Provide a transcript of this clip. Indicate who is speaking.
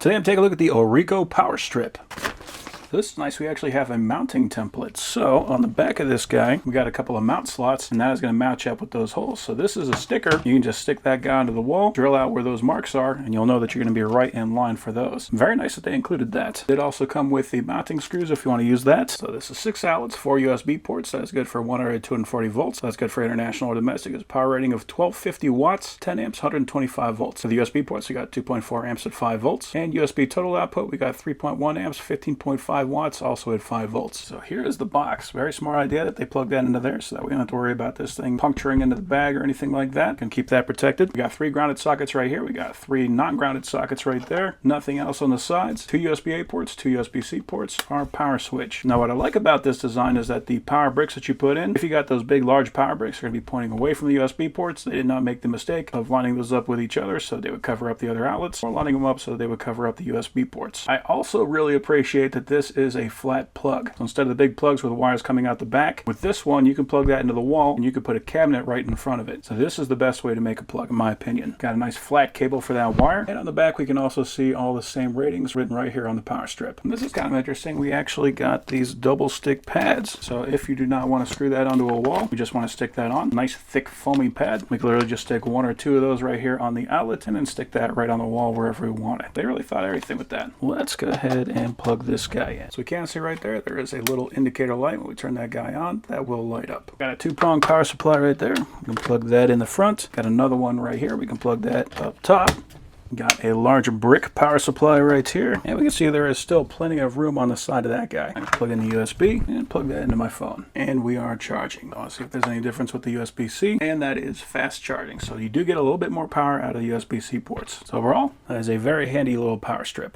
Speaker 1: Today I'm taking a look at the ORICO power strip. This is nice. We actually have a mounting template. So on the back of this guy, we got a couple of mount slots, and that is going to match up with those holes. So this is a sticker. You can just stick that guy onto the wall, drill out where those marks are, and you'll know that you're going to be right in line for those. Very nice that they included that. It did also come with the mounting screws if you want to use that. So this is 6 outlets, 4 USB ports. That's good for 100 to 240 volts. That's good for international or domestic. It's a power rating of 1250 watts, 10 amps, 125 volts. So the USB ports, we got 2.4 amps at 5 volts. And USB total output, we got 3.1 amps, 15.5 watts, also at 5 volts. So here is the box. Very smart idea that they plug that into there so that we don't have to worry about this thing puncturing into the bag or anything like that. Can keep that protected. We got 3 grounded sockets right here. We got 3 non-grounded sockets right there. Nothing else on the sides. 2 USB-A ports, 2 USB-C ports, our power switch. Now what I like about this design is that the power bricks that you put in, if you got those big large power bricks, they're going to be pointing away from the USB ports. They did not make the mistake of lining those up with each other so they would cover up the other outlets, or lining them up so they would cover up the USB ports. I also really appreciate that this is a flat plug. So instead of the big plugs with the wires coming out the back, with this one you can plug that into the wall and you can put a cabinet right in front of it. So this is the best way to make a plug in my opinion. Got a nice flat cable for that wire, and on the back we can also see all the same ratings written right here on the power strip. And this is kind of interesting. We actually got these double stick pads. So if you do not want to screw that onto a wall, we just want to stick that on. Nice thick foamy pad. We can literally just stick 1 or 2 of those right here on the outlet and then stick that right on the wall wherever we want it. They really thought everything with that. Let's go ahead and plug this guy in. So we can see right there, there is a little indicator light. When we turn that guy on, that will light up. Got a 2-prong power supply right there. We can plug that in the front. Got another one right here. We can plug that up top. Got a large brick power supply right here. And we can see there is still plenty of room on the side of that guy. I can plug in the USB and plug that into my phone. And we are charging. I'll see if there's any difference with the USB-C. And that is fast charging. So you do get a little bit more power out of the USB-C ports. So overall, that is a very handy little power strip.